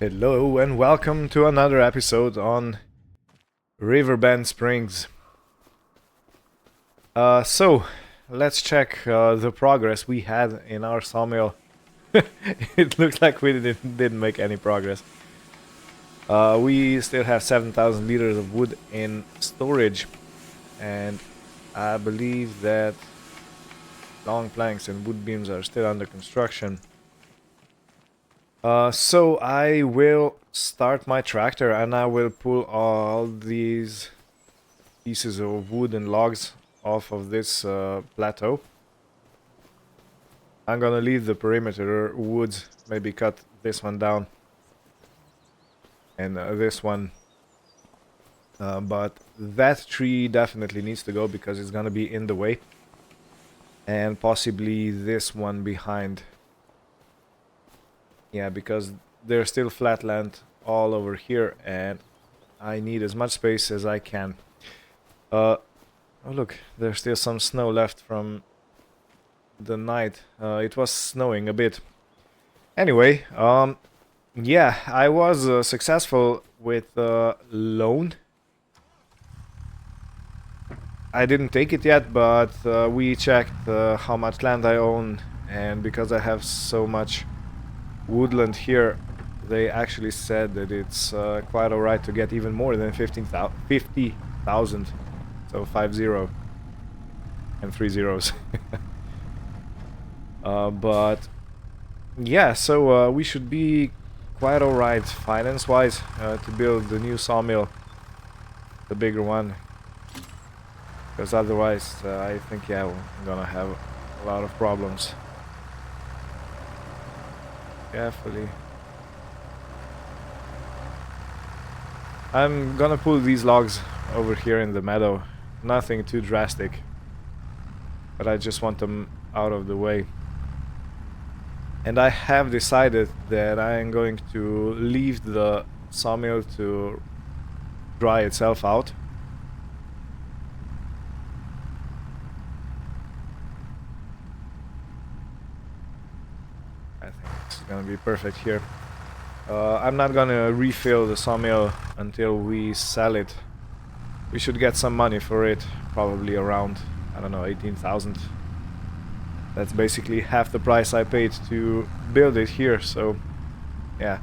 Hello and welcome to another episode on Riverbend Springs. So let's check the progress we had in our sawmill. It looks like we didn't make any progress. We still have 7,000 liters of wood in storage, and I believe that long planks and wood beams are still under construction. So I will start my tractor and I will pull all these pieces of wood and logs off of this plateau. I'm gonna leave the perimeter woods, maybe cut this one down and this one. But that tree definitely needs to go because it's gonna be in the way. And possibly this one behind. Yeah, because there's still flat land all over here and I need as much space as I can. Oh look, there's still some snow left from the night. It was snowing a bit. Anyway, yeah, I was successful with loan. I didn't take it yet, but we checked how much land I own, and because I have so much woodland here, they actually said that it's quite alright to get even more than 50,000. So 50 and 3 zeros. But yeah, so we should be quite alright finance-wise to build the new sawmill, the bigger one. Because otherwise, I think, yeah, we're gonna have a lot of problems. Carefully. I'm gonna pull these logs over here in the meadow. Nothing too drastic. But I just want them out of the way. And I have decided that I am going to leave the sawmill to dry itself out. I think it's gonna be perfect here. I'm not gonna refill the sawmill until we sell it. We should get some money for it, probably around, I don't know, 18,000. That's basically half the price I paid to build it here, so yeah.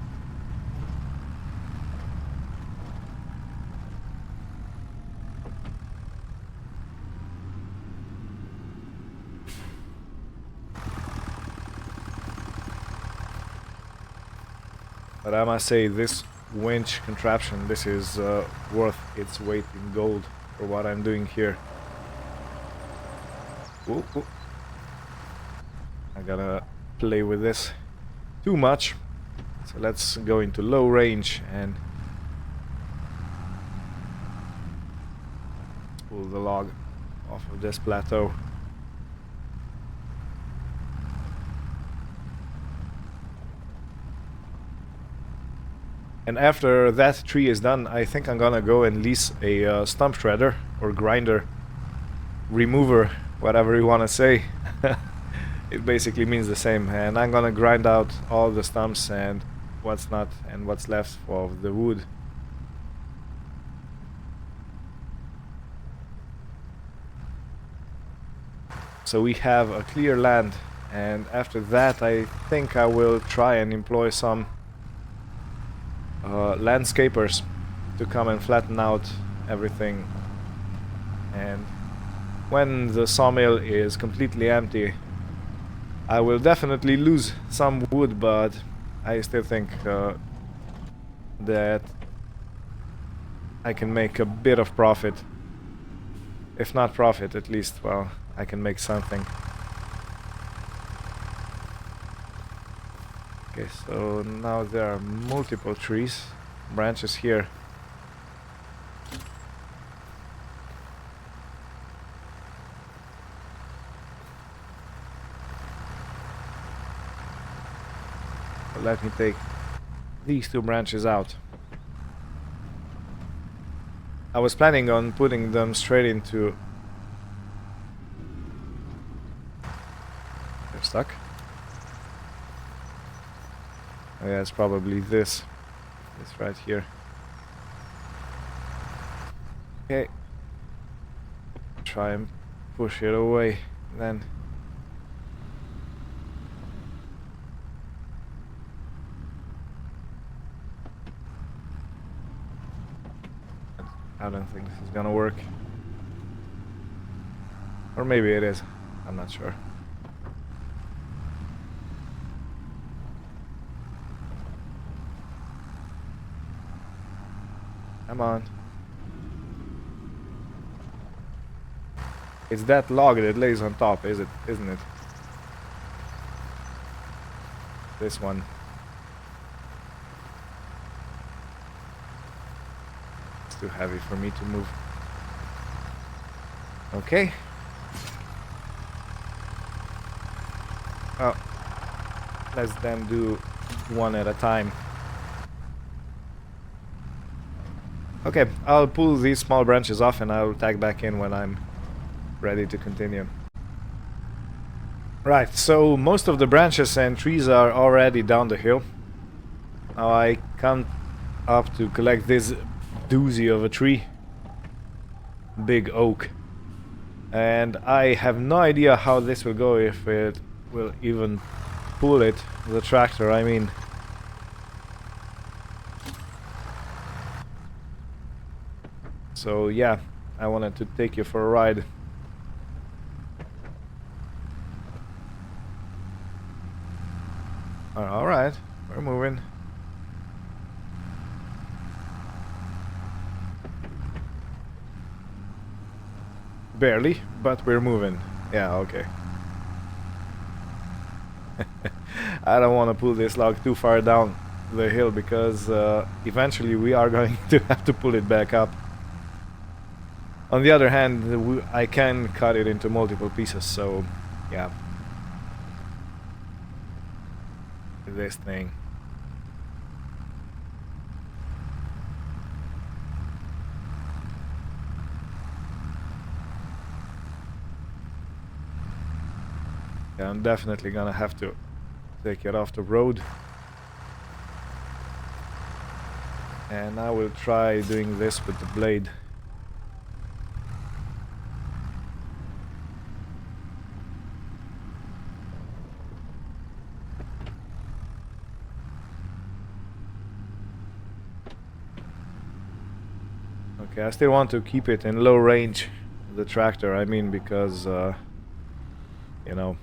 But I must say, this winch contraption, this is worth its weight in gold for what I'm doing here. Ooh, ooh. I gotta play with this too much. So let's go into low range and pull the log off of this plateau. And after that tree is done, I think I'm gonna go and lease a stump shredder or grinder, remover, whatever you wanna say. It basically means the same, and I'm gonna grind out all the stumps and what's not and what's left of the wood. So we have a clear land, and after that I think I will try and employ some landscapers to come and flatten out everything. And when the sawmill is completely empty, I will definitely lose some wood, but I still think that I can make a bit of profit. If not profit, at least, well, I can make something. Okay, so now there are multiple trees, branches here. So let me take these two branches out. I was planning on putting them straight into... They're stuck. Oh yeah, it's probably this. It's right here. Okay. Try and push it away, then. I don't think this is gonna work. Or maybe it is. I'm not sure. Come on. It's that log that lays on top, isn't it? This one. It's too heavy for me to move. Okay. Oh. Let's then do one at a time. Okay, I'll pull these small branches off and I'll tag back in when I'm ready to continue. Right, so most of the branches and trees are already down the hill. Now I come up to collect this doozy of a tree. Big oak. And I have no idea how this will go, if it will even pull it, the tractor, I mean. So yeah, I wanted to take you for a ride. Alright, we're moving. Barely, but we're moving. Yeah, okay. I don't want to pull this log too far down the hill because eventually we are going to have to pull it back up. On the other hand, I can cut it into multiple pieces, so yeah. This thing. Yeah, I'm definitely gonna have to take it off the road. And I will try doing this with the blade. Okay, I still want to keep it in low range, the tractor, I mean, because, you know,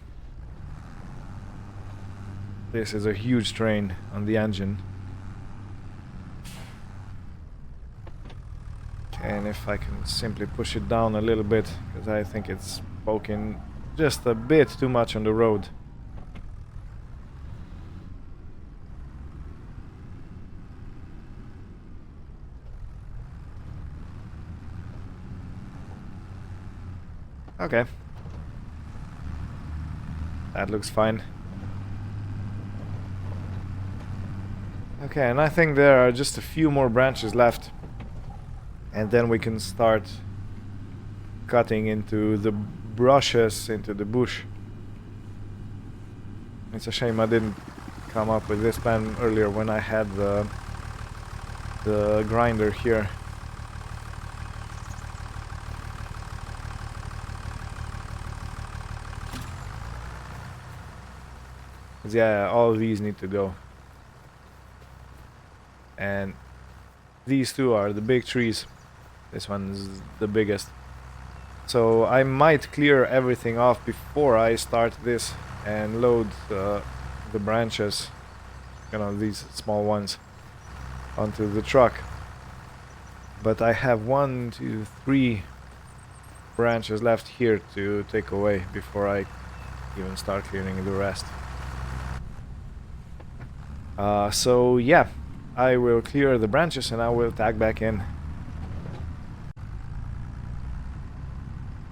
this is a huge strain on the engine. And if I can simply push it down a little bit, because I think it's poking just a bit too much on the road. Okay. That looks fine. Okay, and I think there are just a few more branches left. And then we can start cutting into the brushes, into the bush. It's a shame I didn't come up with this plan earlier when I had the grinder here. Yeah, all of these need to go. And these two are the big trees. This one is the biggest. So I might clear everything off before I start this and load the branches, you know, these small ones, onto the truck. But I have 1, 2, 3 branches left here to take away before I even start clearing the rest. So yeah, I will clear the branches and I will tag back in.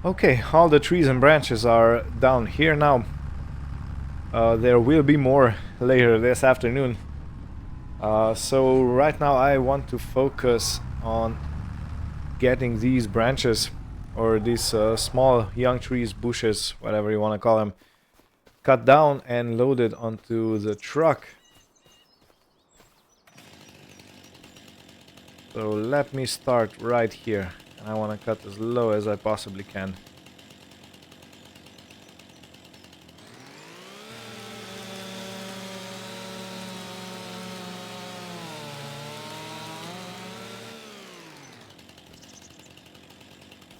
Okay, all the trees and branches are down here now. There will be more later this afternoon. So right now I want to focus on getting these branches, or these small young trees, bushes, whatever you want to call them, cut down and loaded onto the truck. So let me start right here. And I want to cut as low as I possibly can.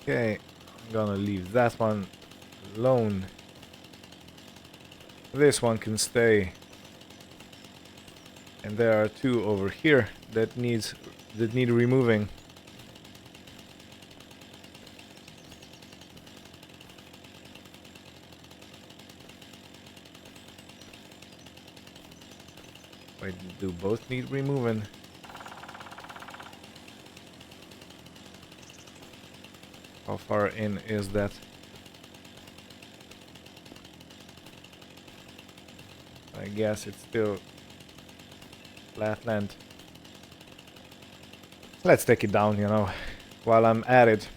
Okay, I'm gonna leave that one alone. This one can stay. And there are two over here that need removing. Wait, do both need removing? How far in is that? I guess it's still flatland. Let's take it down, you know, while I'm at it.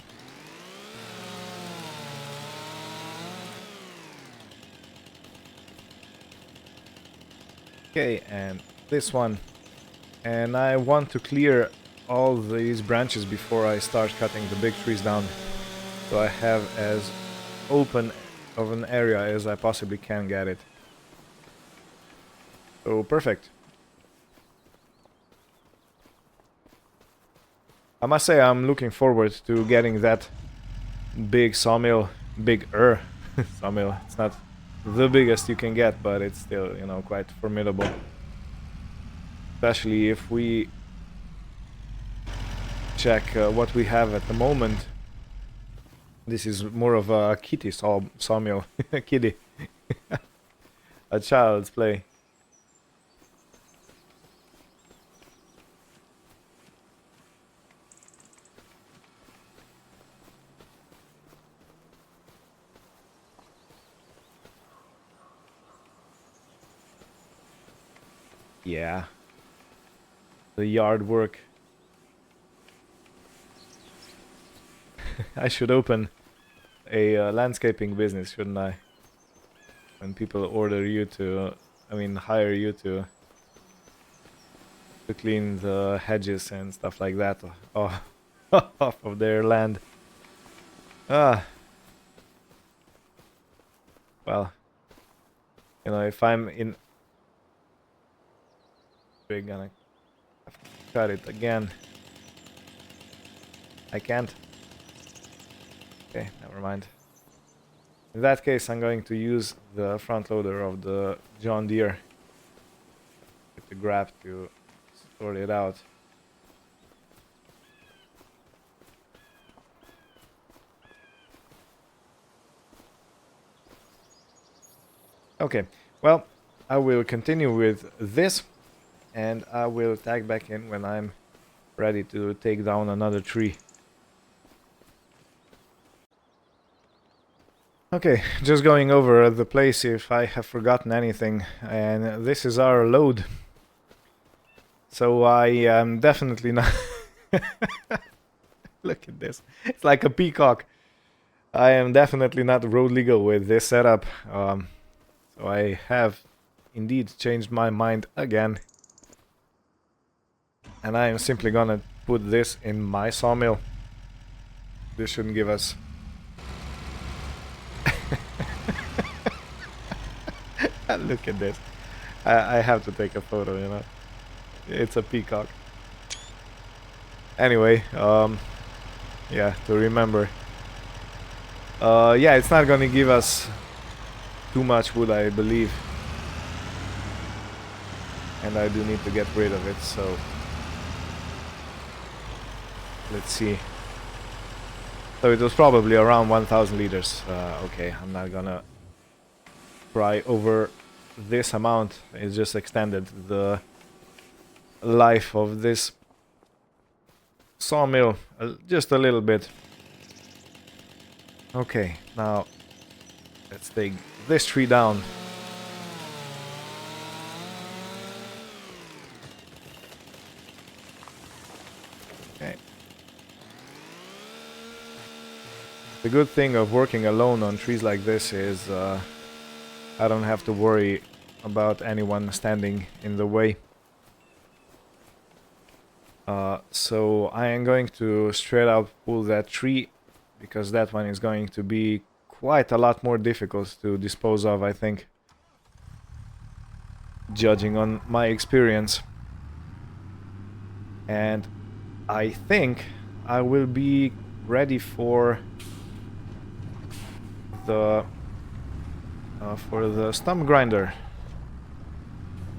Okay, and this one. And I want to clear all these branches before I start cutting the big trees down. So I have as open of an area as I possibly can get it. So perfect. I must say I'm looking forward to getting that big sawmill, bigger sawmill. It's not the biggest you can get, but it's still, you know, quite formidable. Especially if we check what we have at the moment. This is more of a kiddie sawmill. Kiddie. A child's play. Yeah. The yard work. I should open a landscaping business, shouldn't I? When people order you to, hire you to clean the hedges and stuff like that off of their land. Ah. Well, you know, if I'm in... We're gonna have to cut it again. I can't. Okay, never mind. In that case, I'm going to use the front loader of the John Deere with the grab to sort it out. Okay, well, I will continue with this, and I will tag back in when I'm ready to take down another tree. Okay, just going over the place if I have forgotten anything, and this is our load. So I am definitely not... Look at this, it's like a peacock. I am definitely not road legal with this setup, so I have indeed changed my mind again. And I am simply gonna put this in my sawmill. This shouldn't give us... Look at this. I have to take a photo, you know. It's a peacock. Anyway, yeah, to remember. Yeah, it's not gonna give us too much wood, I believe. And I do need to get rid of it, so... Let's see. So it was probably around 1000 liters. Okay, I'm not gonna try over this amount. It just extended the life of this sawmill just a little bit. Okay, now let's take this tree down. Okay. The good thing of working alone on trees like this is I don't have to worry about anyone standing in the way. So I am going to straight up pull that tree, because that one is going to be quite a lot more difficult to dispose of, I think, judging on my experience. And I think I will be ready for the stump grinder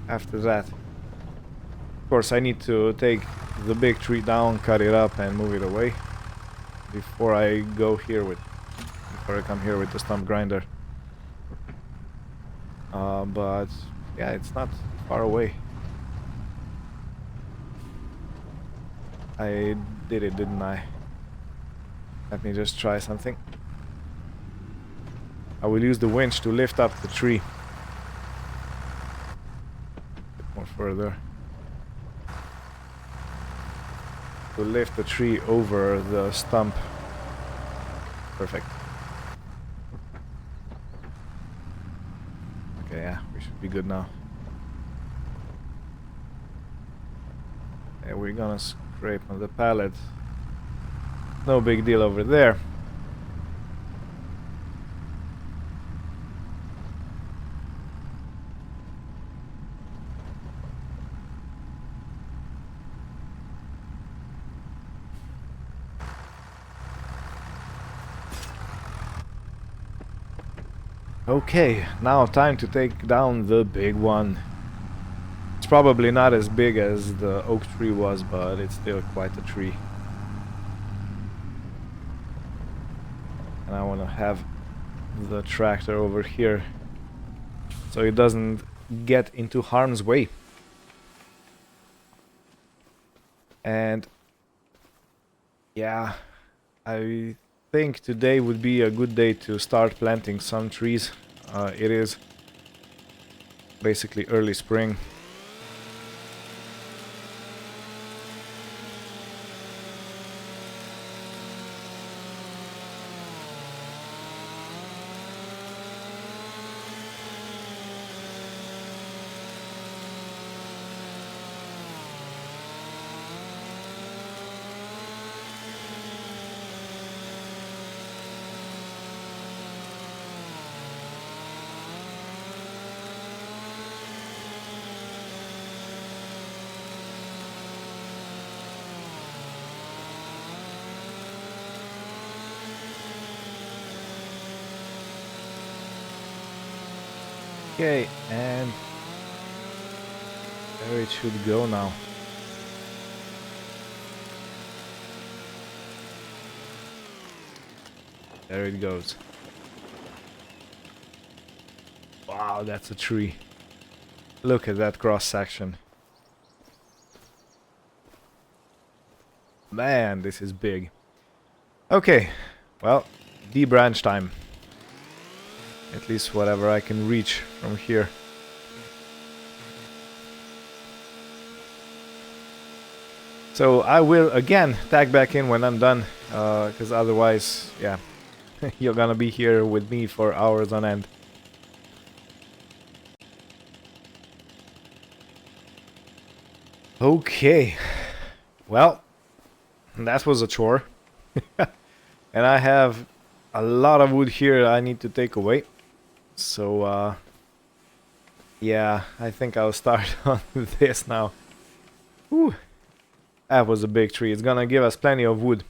after that. Of course, I need to take the big tree down, cut it up, and move it away before I come here with the stump grinder. But yeah, it's not far away. I did it, didn't I? Let me just try something. I will use the winch to lift up the tree. A bit more further. To lift the tree over the stump. Perfect. Okay, yeah, we should be good now. And we're gonna scrape on the pallet. No big deal over there. Okay, now time to take down the big one. It's probably not as big as the oak tree was, but it's still quite a tree. And I want to have the tractor over here so it doesn't get into harm's way. And yeah, I think today would be a good day to start planting some trees. It is basically early spring. Okay, and there it should go now. There it goes. Wow, that's a tree. Look at that cross section. Man, this is big. Okay, well, de-branch time. At least whatever I can reach from here. So I will again tag back in when I'm done, because otherwise, yeah, you're gonna be here with me for hours on end. Okay, well, that was a chore. And I have a lot of wood here I need to take away. So, yeah, I think I'll start on this now. Whew. That was a big tree. It's gonna give us plenty of wood.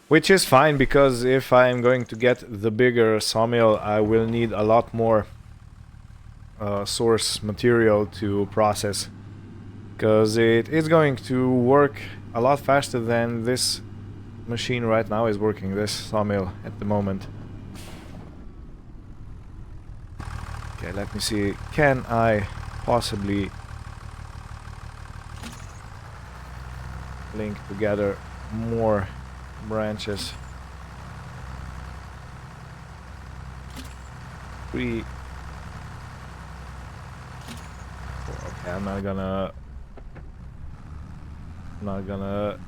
Which is fine, because if I'm going to get the bigger sawmill, I will need a lot more source material to process. Because it is going to work a lot faster than this machine right now is working, this sawmill at the moment. Okay, let me see. Can I possibly link together more branches? 3, 4. Okay, I'm not gonna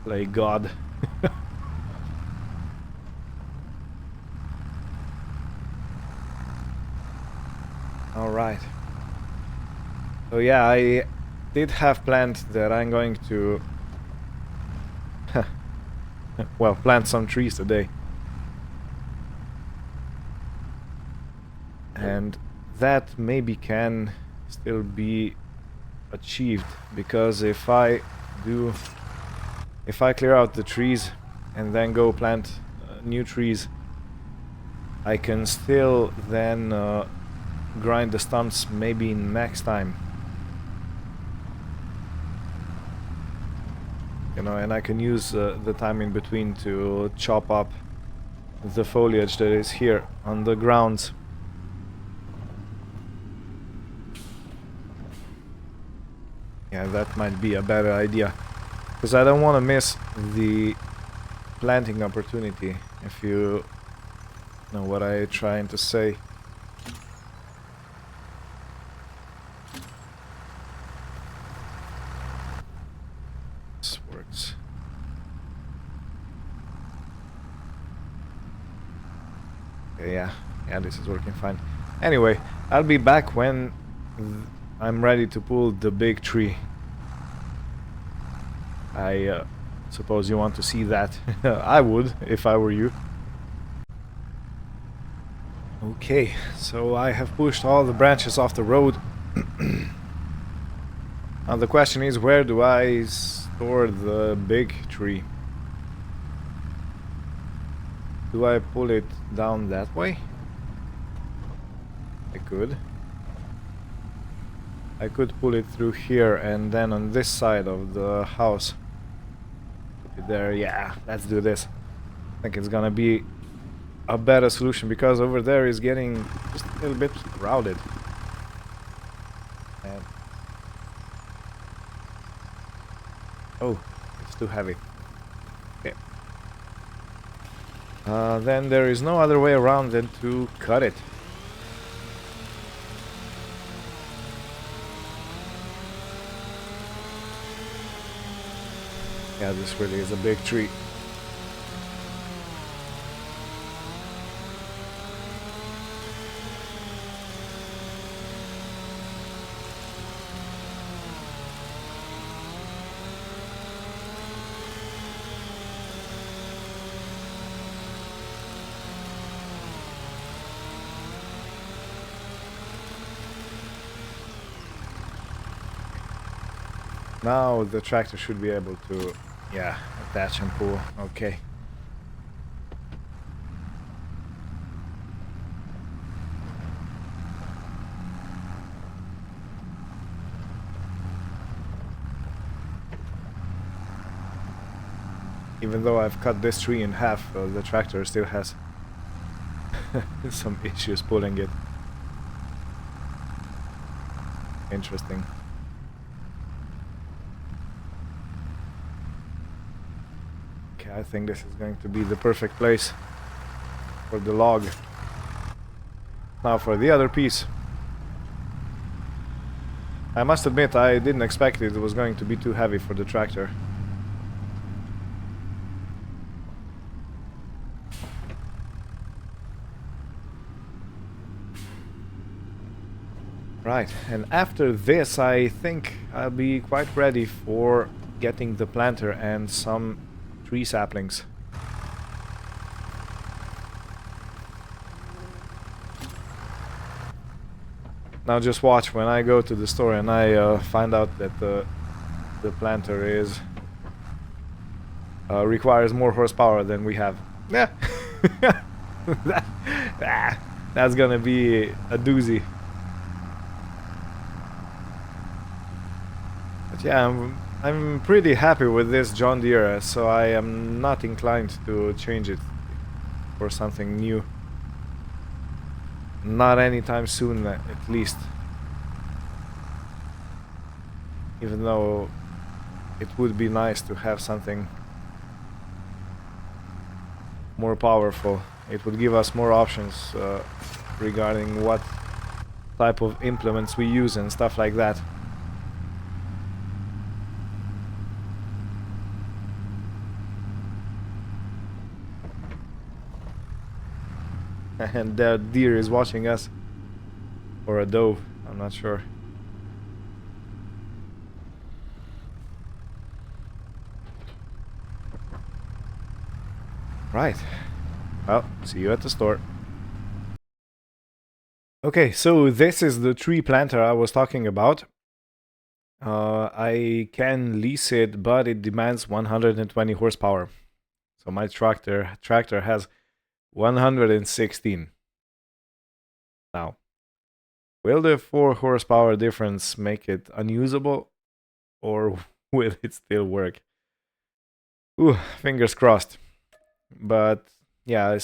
play God. All right. So yeah, did have planned that I'm going to well, plant some trees today. And that maybe can still be achieved, because if I clear out the trees and then go plant new trees, I can still then grind the stumps maybe next time. You know, and I can use the time in between to chop up the foliage that is here on the grounds. Yeah, that might be a better idea, because I don't want to miss the planting opportunity, if you know what I'm trying to say. This works. Okay, yeah, this is working fine. Anyway, I'll be back when I'm ready to pull the big tree. I suppose you want to see that. I would, if I were you. Okay, so I have pushed all the branches off the road. Now the question is, where do I store the big tree? Do I pull it down that way? I could. I could pull it through here and then on this side of the house. Put it there. Yeah, let's do this. I think it's gonna be a better solution, because over there is getting just a little bit crowded. And oh, it's too heavy. Okay. Then there is no other way around than to cut it. Yeah, this really is a big tree. Now the tractor should be able to, yeah, attach and pull. Okay. Even though I've cut this tree in half, the tractor still has some issues pulling it. Interesting. Okay, I think this is going to be the perfect place for the log. Now for the other piece. I must admit, I didn't expect it was going to be too heavy for the tractor. Right, and after this I think I'll be quite ready for getting the planter and some tree saplings. Now just watch when I go to the store and I find out that the planter is requires more horsepower than we have. Yeah, that's gonna be a doozy. But yeah, I'm pretty happy with this John Deere, so I am not inclined to change it for something new. Not anytime soon, at least. Even though it would be nice to have something more powerful. It would give us more options regarding what type of implements we use and stuff like that. And that deer is watching us. Or a doe, I'm not sure. Right. Well, see you at the store. Okay, so this is the tree planter I was talking about. I can lease it, but it demands 120 horsepower. So my tractor has 116. Now, will the 4 horsepower difference make it unusable, or will it still work? Ooh, fingers crossed. But yeah,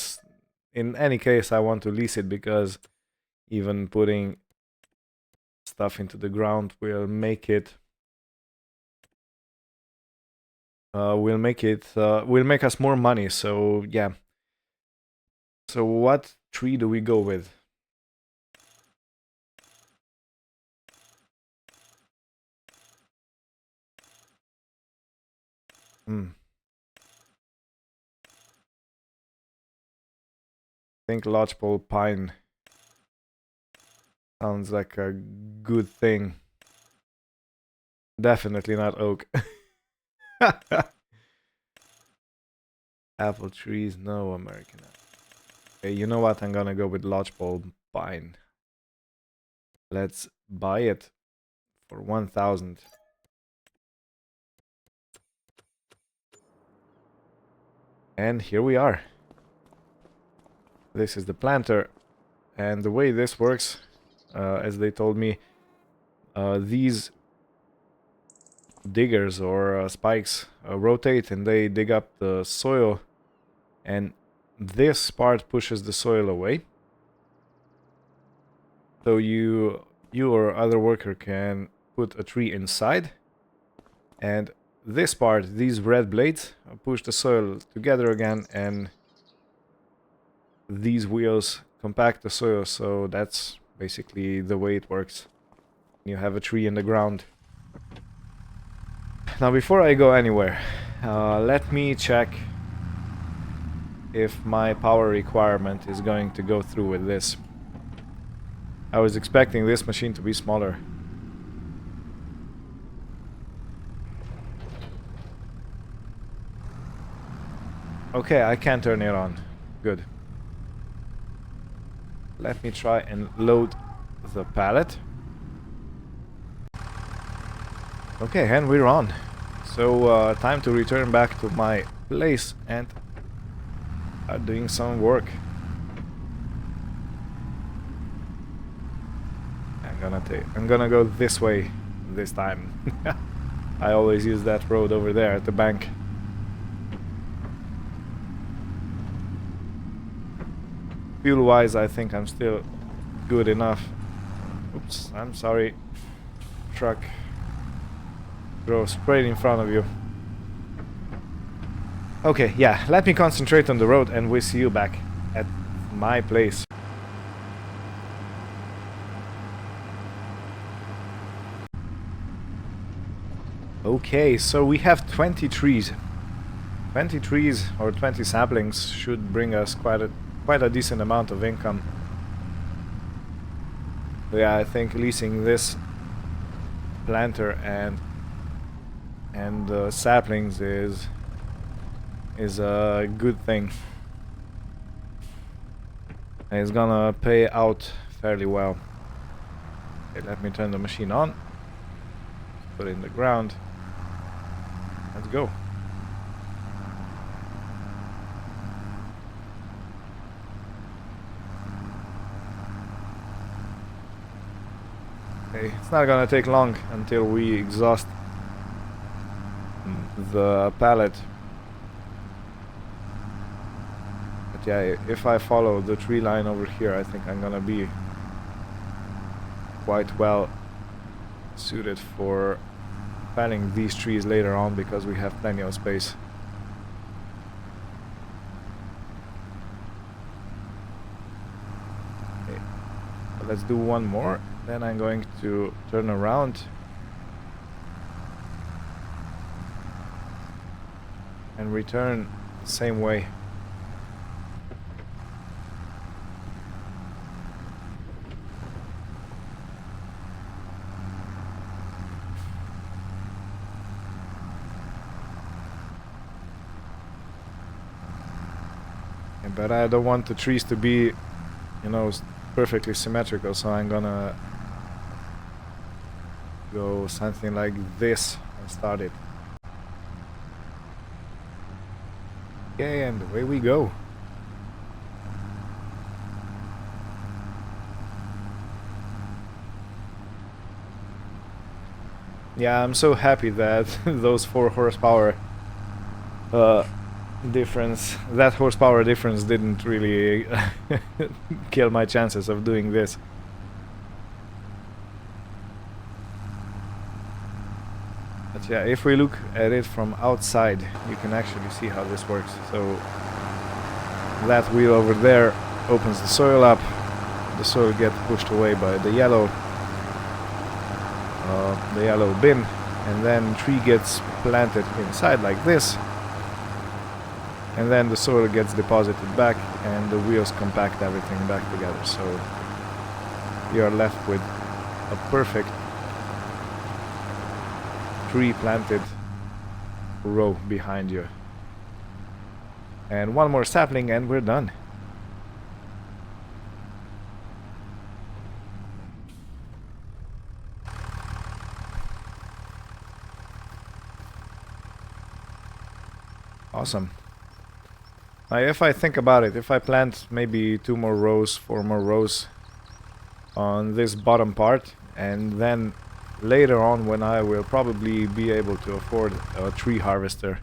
in any case, I want to lease it because even putting stuff into the ground will make it will make us more money. So yeah. So what tree do we go with? Hmm. I think lodgepole pine sounds like a good thing. Definitely not oak. Apple trees, no American apple. Okay, you know what? I'm gonna go with lodgepole pine. Let's buy it for 1,000. And here we are. This is the planter. And the way this works, as they told me, these diggers or spikes rotate and they dig up the soil, and this part pushes the soil away. So you or other worker can put a tree inside, and this part, these red blades, push the soil together again, and these wheels compact the soil. So that's basically the way it works. You have a tree in the ground. Now, before I go anywhere, let me check if my power requirement is going to go through with this. I was expecting this machine to be smaller. Okay, I can turn it on. Good. Let me try and load the pallet. Okay, and we're on. So, time to return back to my place and start doing some work. I'm gonna go this way this time. I always use that road over there at the bank. Fuel-wise, I think I'm still good enough. Oops, I'm sorry. Truck drove straight in front of you. Okay, yeah, let me concentrate on the road and we'll see you back at my place. Okay, so we have 20 trees. 20 trees or 20 saplings should bring us quite a decent amount of income. So yeah, I think leasing this planter and saplings is a good thing. And it's gonna pay out fairly well. Okay, let me turn the machine on. Put it in the ground. Let's go. Okay, it's not gonna take long until we exhaust the pallet. But yeah, if I follow the tree line over here, I think I'm gonna be quite well suited for felling these trees later on because we have plenty of space. Okay, so let's do one more, then I'm going to turn around and return the same way. but I don't want the trees to be, you know, perfectly symmetrical, so I'm gonna go something like this and start it. Okay, and away we go. Yeah, I'm so happy that those 4 horsepower that horsepower difference didn't really kill my chances of doing this. But yeah, if we look at it from outside, you can actually see how this works. So that wheel over there opens the soil up, the soil gets pushed away by the yellow bin, and then tree gets planted inside like this, and then the soil gets deposited back and the wheels compact everything back together, so you are left with a perfect tree planted row behind you. And one more sapling and we're done. Awesome. Now if I think about it, if I plant maybe 2 more rows, 4 more rows on this bottom part, and then later on when I will probably be able to afford a tree harvester,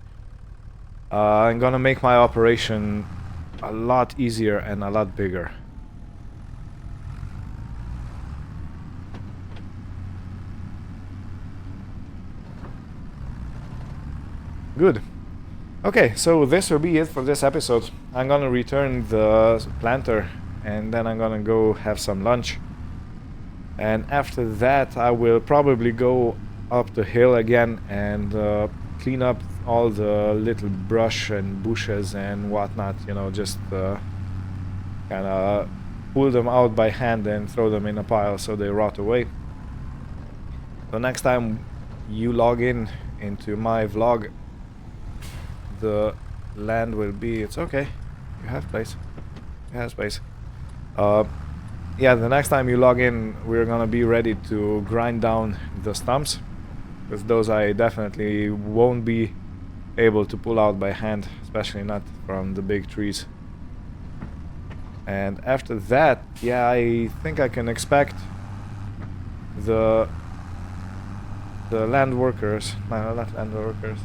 I'm gonna make my operation a lot easier and a lot bigger. Good. Okay, so this will be it for this episode. I'm gonna return the planter and then I'm gonna go have some lunch. And after that I will probably go up the hill again and clean up all the little brush and bushes and whatnot, you know, just kinda pull them out by hand and throw them in a pile so they rot away. So next time you log in into my vlog, the land will be, it's okay, you have place, you have space. Yeah, the next time you log in we're gonna be ready to grind down the stumps, because those I definitely won't be able to pull out by hand, especially not from the big trees. And after that, yeah, I think I can expect the land workers, no, not land workers,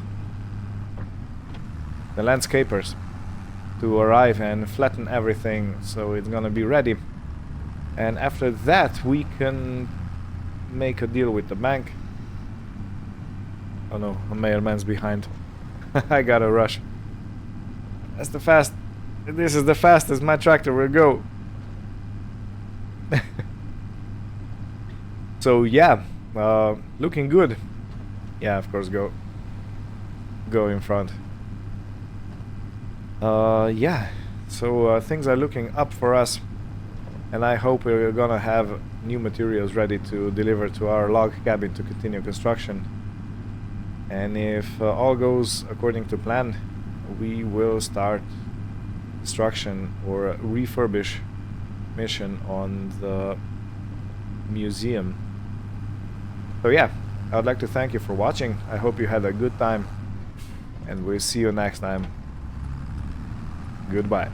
the landscapers to arrive and flatten everything so it's gonna be ready. And after that we can make a deal with the bank. Oh no, a mailman's behind. I gotta rush. This is the fastest my tractor will go. So yeah, looking good. Yeah, of course, go in front. Yeah, so things are looking up for us, and I hope we're gonna have new materials ready to deliver to our log cabin to continue construction. And if all goes according to plan, we will start construction or refurbish mission on the museum. So yeah, I would like to thank you for watching. I hope you had a good time, and we'll see you next time. Goodbye.